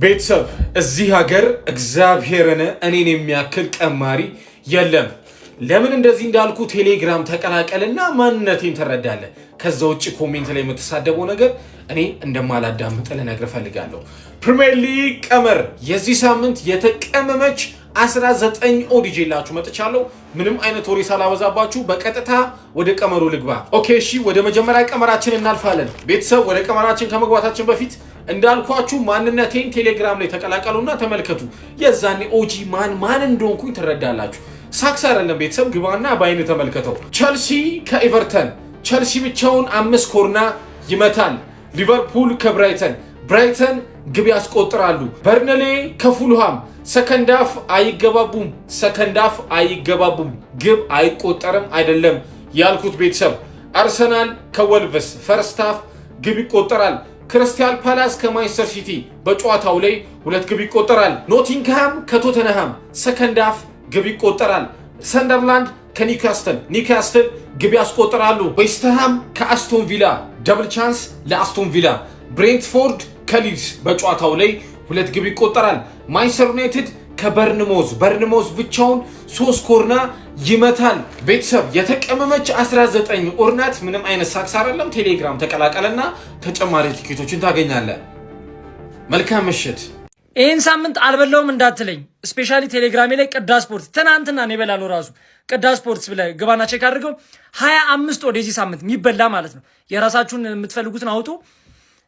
ቤተሰብ እዚህ ሀገር እግዚአብሔርን እኔን የሚያክል ቀማሪ የለም። ለምን እንደዚህ እንዳልኩ ቴሌግራም ተቀላቀልና ማንነቴን ትረዳለህ። ከዛ ውጭ ኮሜንት ላይ የምትሳደበው ነገር እኔ እንደማላዳምጥ ልነግርህ ፈልጋለሁ። ፕሪሚየር ሊግ ቀመር የዚህ ሳምንት የተቀመመች 19 ኦድ ይዤላችሁ መጥቻለሁ። ምንም አይነት ወሬ ሳላበዛባችሁ በቀጥታ ወደ ቀመሩ ልግባ። ኦኬ እሺ፣ ወደ መጀመሪያ ቀመራችን እናልፋለን። ቤተሰብ ወደ ቀመራችን ከመግባታችን በፊት እንዳልኳችሁ ማንነቴን ቴሌግራም ላይ ተቀላቀሉና ተመልከቱ። የዛኔ ኦጂ ማን እንደሆንኩኝ ትረዳላችሁ። ሳክስ አይደለም ቤተሰብ፣ ግባና በአይን ተመልከተው። ቸልሲ ከኤቨርተን፣ ቸልሲ ብቻውን 5 ኮርና ይመታል። ሊቨርፑል ከብራይተን፣ ብራይተን ግብ ያስቆጥራሉ። በርንሌ ከፉልሃም ሰከንዳፍ አይገባቡም፣ ግብ አይቆጠርም አይደለም ያልኩት ቤተሰብ። አርሰናል ከወልቭስ ፈርስታፍ ግብ ይቆጠራል። ክሪስታል ፓላስ ከማንቸስተር ሲቲ በጨዋታው ላይ 2 ግብ ይቆጠራል። ኖቲንግሃም ከቶተንሃም ሰከንዳፍ ግብ ይቆጠራል። ሰንደርላንድ ከኒውካስትል ግብ ያስቆጥራሉ። ዌስትሃም ከአስቶን ቪላ ደብል ቻንስ ለአስቶን ቪላ። ብሬንትፎርድ ከሊድስ በጨዋታው ላይ 2 ግብ ይቆጠራል። ማንቸስተር ዩናይትድ በርንሞዝ ብቻውን 3 ኮርና ይመታል። ቤተሰብ የተቀመመች 19 ኦርናት ምንም አይነት ሳክስ አይደለም። ቴሌግራም ተቀላቀለና ተጨማሪ ቲኬቶችን ታገኛለህ። መልካም ምሽት። ይህን ሳምንት አልበላውም እንዳትለኝ፣ ስፔሻሊ ቴሌግራሜ ላይ ቅዳ ስፖርት ትናንትና ነው የበላነው። ራሱ ቅዳ ስፖርት ብለህ ግባና ቼክ አድርገው። 25 ወደ የዚህ ሳምንት የሚበላ ማለት ነው። የራሳችሁን የምትፈልጉትን አውጡ፣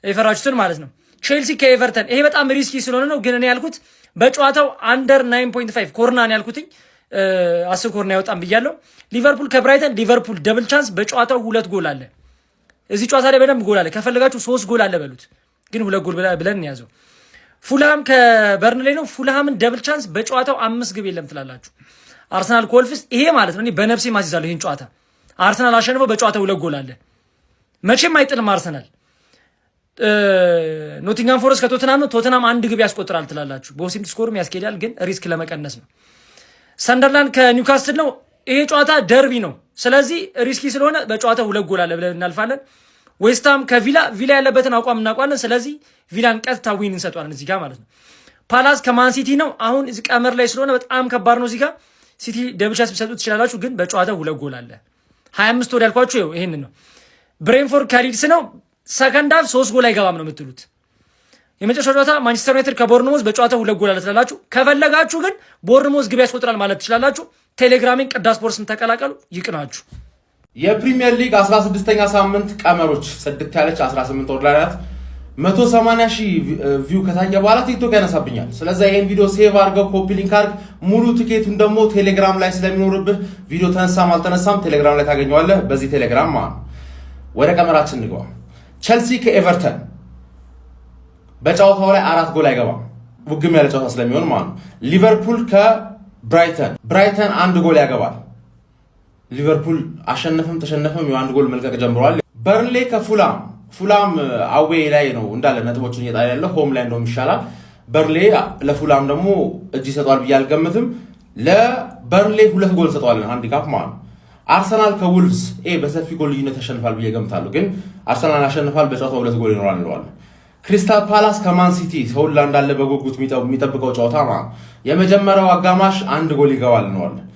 የፈራችሁትን ማለት ነው። ቼልሲ ከኤቨርተን፣ ይሄ በጣም ሪስኪ ስለሆነ ነው፣ ግን እኔ ያልኩት በጨዋታው አንደር 9.5 ኮርና ነው ያልኩት። 10 ኮርና ያወጣም ብያለሁ። ሊቨርፑል ከብራይተን፣ ሊቨርፑል ደብል ቻንስ በጨዋታው 2 ጎል አለ። እዚህ ጨዋታ ላይ በደንብ ጎል አለ። ከፈለጋችሁ 3 ጎል አለ በሉት፣ ግን 2 ጎል ብለን እንያዘው። ፉልሃም ከበርንሌ ነው። ፉልሃምን ደብል ቻንስ በጨዋታው 5 ግብ የለም ትላላችሁ። አርሰናል ከወልፍስ፣ ይሄ ማለት ነው እኔ በነፍሴ ማስይዛለሁ ይሄን ጨዋታ። አርሰናል አሸንፈው በጨዋታው 2 ጎል አለ። መቼም አይጥልም አርሰናል። ኖቲንጋም ፎረስት ከቶተናም ነው። ቶተናም 1 ግብ ያስቆጥራል ትላላችሁ። በወሲም ስኮርም ያስኬዳል፣ ግን ሪስክ ለመቀነስ ነው። ሰንደርላንድ ከኒውካስትል ነው። ይሄ ጨዋታ ደርቢ ነው። ስለዚህ ሪስኪ ስለሆነ በጨዋታው 2 ጎል አለ ብለን እናልፋለን። ዌስትሃም ከቪላ ያለበትን አቋም እናውቃለን። ስለዚህ ቪላን ቀጥታ ዊን እንሰጧለን እዚህ ጋር ማለት ነው። ፓላስ ከማን ሲቲ ነው። አሁን እዚህ ቀመር ላይ ስለሆነ በጣም ከባድ ነው። እዚህ ጋር ሲቲ ደብል ቻንስ ቢሰጡ ትችላላችሁ፣ ግን በጨዋታው 2 ጎል አለ። 25 ወደ ያልኳችሁ ይሄንን ነው። ብሬንፎርድ ከሊድስ ነው። ሰከንድ ሃፍ 3 ጎል አይገባም ነው የምትሉት። የመጨረሻው ጨዋታ ማንቸስተር ዩናይትድ ከቦርንሞዝ በጨዋታው 2 ጎል አለ ትላላችሁ። ከፈለጋችሁ ግን ቦርንሞዝ ግብ ያስቆጥራል ማለት ትችላላችሁ። ቴሌግራሜን ቅዳ ስፖርትስን ተቀላቀሉ፣ ይቅናችሁ። የፕሪሚየር ሊግ 16ኛ ሳምንት ቀመሮች ጽድት ያለች 18 ወር ላይ ናት። 180 ሺህ ቪው ከታየ በኋላ ቲክቶክ ያነሳብኛል። ስለዚህ ይሄን ቪዲዮ ሴቭ አድርገው ኮፒ ሊንክ አድርግ። ሙሉ ቲኬቱን ደግሞ ቴሌግራም ላይ ስለሚኖርብህ ቪዲዮ ተነሳም አልተነሳም ቴሌግራም ላይ ታገኘዋለህ። በዚህ ቴሌግራም ማለት ወደ ቀመራችን እንግባ። ቸልሲ ከኤቨርተን በጨዋታው ላይ 4 ጎል አይገባም፣ ውግም ያለ ጨዋታ ስለሚሆን ማለት ነው። ሊቨርፑል ከብራይተን 1 ጎል ያገባል። ሊቨርፑል አሸነፈም ተሸነፈም የ1 ጎል መልቀቅ ጀምሯል። በርንሌ ከፉላም አዌ ላይ ነው እንዳለ ነጥቦችን እየጣለ ያለው፣ ሆም ላይ እንደውም ይሻላል። በርንሌ ለፉላም ደግሞ እጅ ይሰጧል ብዬ አልገምትም። ለበርንሌ 2 ጎል ሰጠዋለን ሃንዲካፕ ማለት ነው። አርሰናል ከውልቭስ በሰፊ ጎል ልዩነት ያሸንፋል ብዬ ገምታለሁ፣ ግን አርሰናል ያሸንፋል፣ በጨዋታው 2 ጎል ይኖራል እንለዋለን። ክሪስታል ፓላስ ከማን ሲቲ ሰውላ እንዳለ በጉጉት የሚጠብቀው ጨዋታ ማለት የመጀመሪያው አጋማሽ 1 ጎል ይገባል እንለዋለን።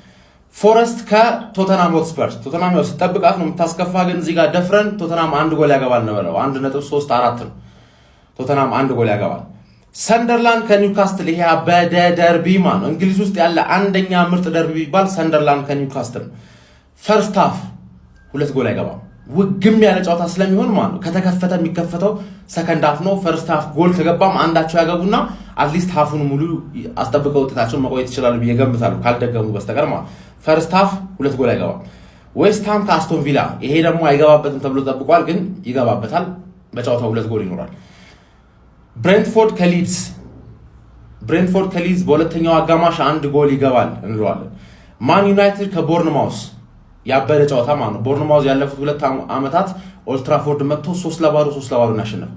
ፎረስት ከቶተናም ሆትስፐርስ፣ ቶተናም ያው ሲጠብቃት ነው የምታስከፋ፣ ግን እዚህ ጋር ደፍረን ቶተናም 1 ጎል ያገባል ነው 1.34 ነው። ቶተናም 1 ጎል ያገባል። ሰንደርላንድ ከኒውካስትል፣ ይሄ በደርቢ ማለት ነው እንግሊዝ ውስጥ ያለ አንደኛ ምርጥ ደርቢ ቢባል ሰንደርላንድ ከኒውካስትል። ፈርስት ሃፍ 2 ጎል አይገባም፣ ውግም ያለ ጨዋታ ስለሚሆን ማለት ነው። ከተከፈተ የሚከፈተው ሰከንድ ሃፍ ነው። ፈርስት ሃፍ ጎል ከገባም አንዳቸው ያገቡና አትሊስት ሃፉን ሙሉ አስጠብቀው ውጤታቸውን መቆየት ይችላሉ ብዬ ገምታለሁ፣ ካልደገሙ በስተቀር ማለት። ፈርስት ሃፍ 2 ጎል አይገባም። ዌስትሃም ከአስቶን ቪላ፣ ይሄ ደግሞ አይገባበትም ተብሎ ተጠብቋል፣ ግን ይገባበታል፣ በጨዋታው 2 ጎል ይኖራል። ብሬንትፎርድ ከሊድስ በሁለተኛው አጋማሽ 1 ጎል ይገባል እንለዋለን። ማን ዩናይትድ ከቦርንማውስ ያበረ ጨዋታ ማለት ነው። ቦርንማውዝ ያለፉት 2 ዓመታት ኦልትራፎርድ መጥቶ 3-0 ያሸነፈ።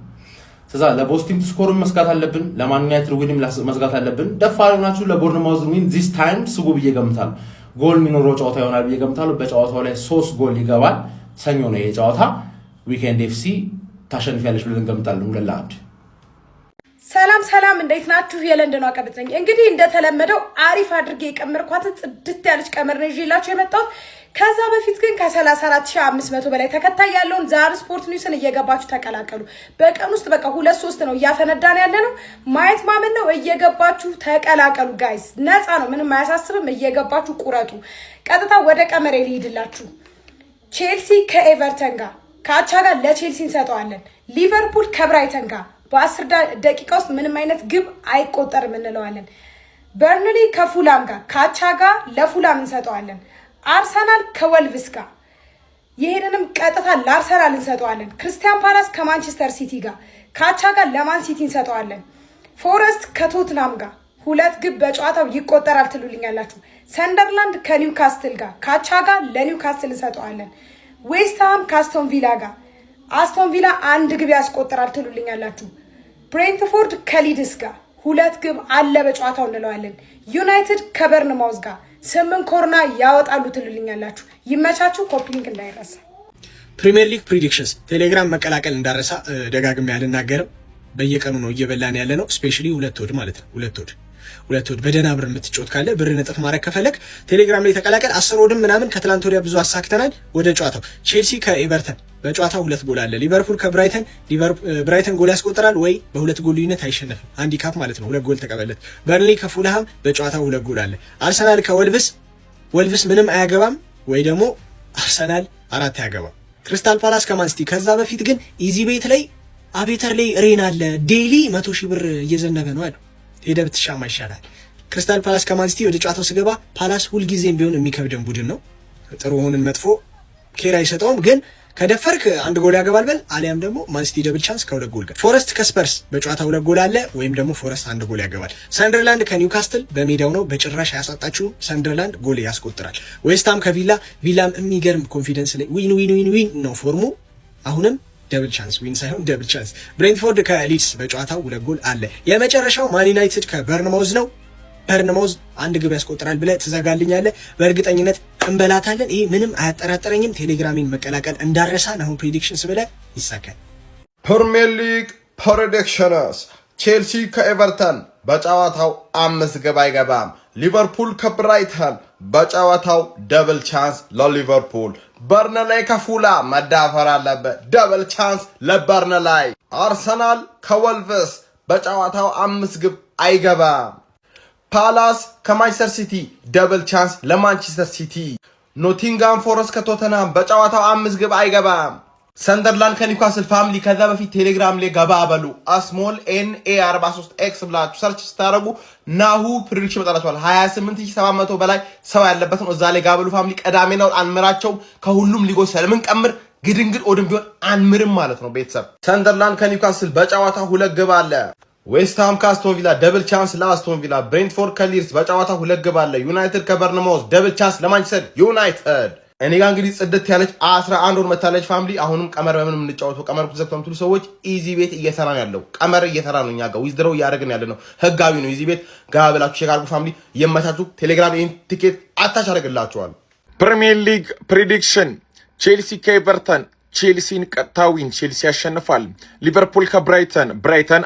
ስለዚህ ለቦስቲም ስኮር መስጋት አለብን፣ ለማን ዩናይትድ ዊንም መስጋት አለብን። ደፋር ሆናችሁ ለቦርንማውዝ ዊን ዚስ ታይም ስጉ ብዬ ገምታለሁ። ጎል የሚኖረው ጨዋታ ይሆናል ብዬ ገምታለሁ። በጨዋታው ላይ 3 ጎል ይገባል። ሰኞ ነው ይሄ ጨዋታ። ዊኬንድ ኤፍሲ ታሸንፊያለች ብለን ገምታለን 2-1። ሰላም እንዴት ናችሁ? የለንደኗ ቀበጥ ነኝ። እንግዲህ እንደተለመደው አሪፍ አድርጌ የቀመርኳትን ጽድት ያለች ቀመር ነው ይዤላችሁ የመጣሁት። ከዛ በፊት ግን ከ34500 በላይ ተከታይ ያለውን ዛሬ ስፖርት ኒውስን እየገባችሁ ተቀላቀሉ። በቀን ውስጥ በቃ 2-3 ነው እያፈነዳን ያለ ነው። ማየት ማመን ነው። እየገባችሁ ተቀላቀሉ ጋይስ። ነፃ ነው፣ ምንም አያሳስብም። እየገባችሁ ቁረጡ። ቀጥታ ወደ ቀመሬ ልሂድላችሁ። ቼልሲ ከኤቨርተን ጋር ከአቻ ጋር ለቼልሲ እንሰጠዋለን። ሊቨርፑል ከብራይተን ጋር በ10 ደቂቃ ውስጥ ምንም አይነት ግብ አይቆጠርም እንለዋለን። በርንሊ ከፉላም ጋር ከአቻ ጋር ለፉላም እንሰጠዋለን። አርሰናል ከወልቭስ ጋር ይሄንንም ቀጥታ ለአርሰናል እንሰጠዋለን። ክሪስታል ፓላስ ከማንቸስተር ሲቲ ጋር ከአቻ ጋር ለማን ሲቲ እንሰጠዋለን። ፎረስት ከቶትናም ጋር 2 ግብ በጨዋታው ይቆጠራል ትሉልኛላችሁ። ሰንደርላንድ ከኒውካስትል ጋር ከአቻ ጋር ለኒውካስትል እንሰጠዋለን። ዌስትሃም ከአስቶን ቪላ ጋር አስቶን ቪላ 1 ግብ ያስቆጠራል ትሉልኛላችሁ። ብሬንትፎርድ ከሊድስ ጋር 2 ግብ አለ በጨዋታው እንለዋለን። ዩናይትድ ከበርንማውዝ ጋር 8 ኮርና ያወጣሉ ትሉልኛላችሁ። ይመቻችሁ። ኮፒሊንክ እንዳይረሳ። ፕሪሚየር ሊግ ፕሪዲክሽንስ ቴሌግራም መቀላቀል እንዳረሳ ደጋግሜ ያልናገርም በየቀኑ ነው እየበላን ያለ ነው። ስፔሻሊ ሁለት ወድ ማለት ነው። ሁለት ወድ በደህና ብር የምትጫወት ካለ ብር ነጥፍ ማድረግ ከፈለክ ቴሌግራም ላይ ተቀላቀል። 10 ወድም ምናምን ከትላንት ወዲያ ብዙ አሳክተናል። ወደ ጨዋታው ቼልሲ ከኤቨርተን በጨዋታው 2 ጎል አለ። ሊቨርፑል ከብራይተን ብራይተን ጎል ያስቆጥራል ወይ በ2 ጎል ልዩነት አይሸነፍም። ሃንዲካፕ ማለት ነው። 2 ጎል ተቀበለት። በርንሊ ከፉልሃም በጨዋታው 2 ጎል አለ። አርሰናል ከወልቭስ ምንም አያገባም ወይ ደግሞ አርሰናል 4 አያገባም። ክሪስታል ፓላስ ከማንሲቲ ከዛ በፊት ግን ኢዚ ቤት ላይ አቤተር ላይ ሬን አለ። ዴይሊ 100,000 ብር እየዘነበ ነው አለው። ሄደ ብትሻማ ይሻላል። ክሪስታል ፓላስ ከማንሲቲ ወደ ጨዋታው ስገባ ፓላስ ሁልጊዜም ቢሆን የሚከብደን ቡድን ነው። ጥሩ ሆንን መጥፎ ኬር አይሰጠውም። ግን ከደፈርክ 1 ጎል ያገባል በል፣ አሊያም ደግሞ ማንሲቲ ደብል ቻንስ ከ2 ጎል ጋር። ፎረስት ከስፐርስ በጨዋታው 2 ጎል አለ ወይም ደግሞ ፎረስት 1 ጎል ያገባል። ሰንደርላንድ ከኒውካስትል በሜዳው ነው፣ በጭራሽ ያሳጣችሁ። ሰንደርላንድ ጎል ያስቆጥራል። ዌስትሃም ቪላም የሚገርም ኮንፊደንስ ላይ ዊን ነው ፎርሙ። አሁንም ደብል ቻንስ ዊን ሳይሆን ደብል ቻንስ። ብሬንትፎርድ ከሊድስ በጨዋታው 2 ጎል አለ። የመጨረሻው ማን ዩናይትድ ከበርንማውዝ ነው። በርንማውዝ 1 ግብ ያስቆጥራል ብለህ ትዘጋልኛለህ። በእርግጠኝነት እንበላታለን። ይሄ ምንም አያጠራጥረኝም። ቴሌግራሚን መቀላቀል እንዳረሳን አሁን ፕሬዲክሽንስ ብለህ ይሳካል። ፕሪሚየር ሊግ ፕሬዲክሽንስ ቼልሲ ከኤቨርተን በጨዋታው 5 ግብ አይገባም። ሊቨርፑል ከብራይተን በጨዋታው ደብል ቻንስ ለሊቨርፑል። በርንላይ ከፉላ መዳፈር አለበት፣ ደብል ቻንስ ለበርንላይ። አርሰናል ከወልቭስ በጨዋታው 5 ግብ አይገባም። ፓላስ ከማንቸስተር ሲቲ ደብል ቻንስ ለማንቸስተር ሲቲ። ኖቲንጋም ፎረስት ከቶተንሃም በጨዋታው 5 ግብ አይገባም። ሰንደርላንድ ከኒውካስል ፋሚሊ ከዛ በፊት ቴሌግራም ላይ ገባ በሉ አስሞል NA43X ብላችሁ ሰርች ስታደርጉ ናሁ ፕሪዲክሽን መጣላችኋል። 28700 በላይ ሰው ያለበት ነው። እዛ ላይ ጋበሉ ፋሚሊ ቀዳሜ ነው። አንምራቸውም ከሁሉም ሊጎች ስለምንቀምር ግድንግድ ኦድም ቢሆን አንምርም ማለት ነው። ቤተሰብ ሰንደርላንድ ከኒውካስል በጨዋታ 2 ግብ አለ። ዌስትሃም ከአስቶን ቪላ ደብል ቻንስ ለአስቶን ቪላ። ብሬንትፎርድ ከሊድስ በጨዋታ 2 ግብ አለ። ዩናይትድ ከበርንማውዝ ደብል ቻንስ ለማንቸስተር ዩናይትድ። እኔ ጋር እንግዲህ ጽድት ያለች 11 ወር መታለች ፋሚሊ። አሁንም ቀመር በምን የምንጫወተው ቀመር ተዘግቶ የምትሉ ሰዎች ኢዚ ቤት እየሰራ ነው ያለው። ቀመር እየሰራ ነው፣ እኛ ጋር ዊዝድሮው እያደረግን ያለ ነው። ህጋዊ ነው። ኢዚ ቤት ጋር ብላችሁ ቼክ አድርጉ ፋሚሊ። የመቻችሁ ቴሌግራም ይሄን ቲኬት አታች አደርግላችኋል። ፕሪሚየር ሊግ ፕሪዲክሽን ቼልሲ ከኤቨርተን ቼልሲን ቀጥታዊን ቼልሲ ያሸንፋል። ሊቨርፑል ከብራይተን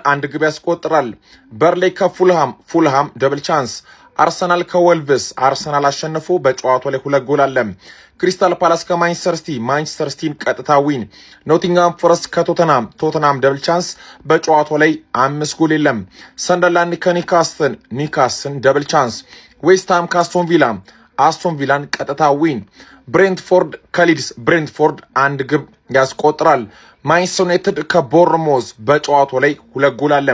1 ግብ ያስቆጥራል። በርንሌይ ከፉልሃም ደብል ቻንስ። አርሰናል ከወልቭስ አርሰናል አሸንፎ በጨዋታው ላይ 2 ጎል አለ። ክሪስታል ፓላስ ከማንቸስተር ሲቲን ቀጥታ ዊን። ኖቲንጋም ፎረስት ከቶተንሃም ደብል ቻንስ በጨዋታው ላይ 5 ጎል የለም። ሰንደርላንድ ከኒውካስትል ደብል ቻንስ። ዌስትሃም ከአስቶን ቪላን ቀጥታ ዊን። ብሬንትፎርድ ከሊድስ 1 ግብ ያስቆጥራል። ማንቸስተር ዩናይትድ ከቦርንማውዝ በጨዋታው ላይ 2 ጎል አለ።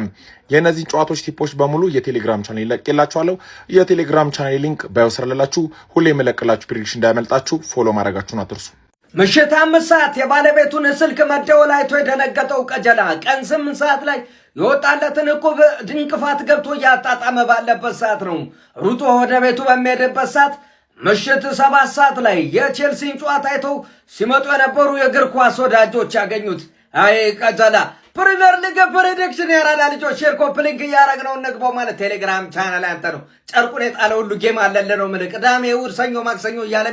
የእነዚህን ጨዋታዎች ቲፖች በሙሉ የቴሌግራም ቻናል ይለቅላችኋለሁ። የቴሌግራም ቻናል ሊንክ ባዮ ስር አለላችሁ። ሁሌ የምለቅላችሁ ፕሬዲክሽን እንዳያመልጣችሁ ፎሎ ማድረጋችሁን አትርሱ። ምሽት 5 ሰዓት የባለቤቱን ስልክ መደወል አይቶ የደነገጠው ቀጀላ ቀን 8 ሰዓት ላይ የወጣለትን ዕቁብ ድንቅፋት ገብቶ እያጣጣመ ባለበት ሰዓት ነው ሩጦ ወደ ቤቱ በሚሄድበት ሰዓት ምሽት 7 ሰዓት ላይ የቼልሲን ጨዋታ አይተው ሲመጡ የነበሩ የእግር ኳስ ወዳጆች ያገኙት። አይ ቀጀላ ፕሪሚየር ሊግ ፕሬዲክሽን ያራዳ ልጆች ሼር ኮፕሊንግ እያረግነው እንግባው ማለት ቴሌግራም ቻናል አንተ ነው። ጨርቁን የጣለ ሁሉ ጌም አለለ ነው። ምን ቅዳሜ፣ እሑድ፣ ሰኞ፣ ማክሰኞ እያለ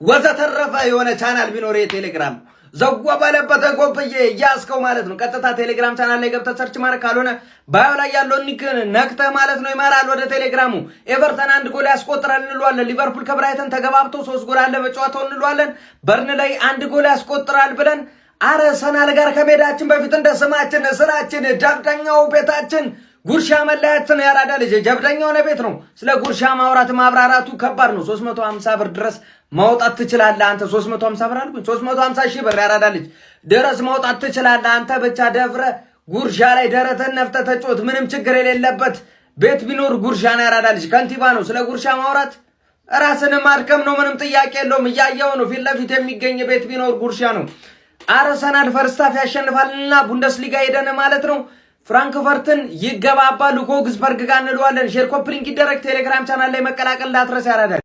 ወዘተረፈ የሆነ ቻናል ቢኖር የቴሌግራም ዘጓ ባለበት ጎብዬ እያስከው ማለት ነው። ቀጥታ ቴሌግራም ቻናል ላይ ገብተህ ሰርች ማድረግ ካልሆነ ባዮ ላይ ያለውን ኒክ ነክተህ ማለት ነው ይመራል ወደ ቴሌግራሙ። ኤቨርተን 1 ጎል ያስቆጥራል እንለዋለን። ሊቨርፑል ከብራይተን ተገባብቶ 3 ጎል አለ በጨዋታው እንለዋለን። በርን ላይ 1 ጎል ያስቆጥራል ብለን አርሰናል ጋር ከሜዳችን በፊት እንደ ስማችን ስራችን ጀብደኛው ቤታችን ጉርሻ መለያችን ያራዳ ልጅ ጀብደኛው ቤት ነው። ስለ ጉርሻ ማውራት ማብራራቱ ከባድ ነው። 350 ብር ድረስ ማውጣት ትችላለህ አንተ። 350 ብር አልኩኝ 350 ሺህ ብር ያራዳ ልጅ ድረስ ማውጣት ትችላለህ አንተ። ብቻ ደፍረ ጉርሻ ላይ ደረተን ነፍተህ ተጮት። ምንም ችግር የሌለበት ቤት ቢኖር ጉርሻ ነው ያራዳ ልጅ። ከንቲባ ነው። ስለ ጉርሻ ማውራት ራስን ማድከም ነው። ምንም ጥያቄ የለውም። እያየው ነው። ፊት ለፊት የሚገኝ ቤት ቢኖር ጉርሻ ነው። አርሰናል ፈርስታፍ ያሸንፋልና ቡንደስሊጋ ሄደን ማለት ነው። ፍራንክፈርትን ይገባባሉ ኮግስበርግ ጋር እንለዋለን። ሼር ኮፕሊንግ ይደረግ። ቴሌግራም ቻናል ላይ መቀላቀል እንዳትረስ ያራዳል።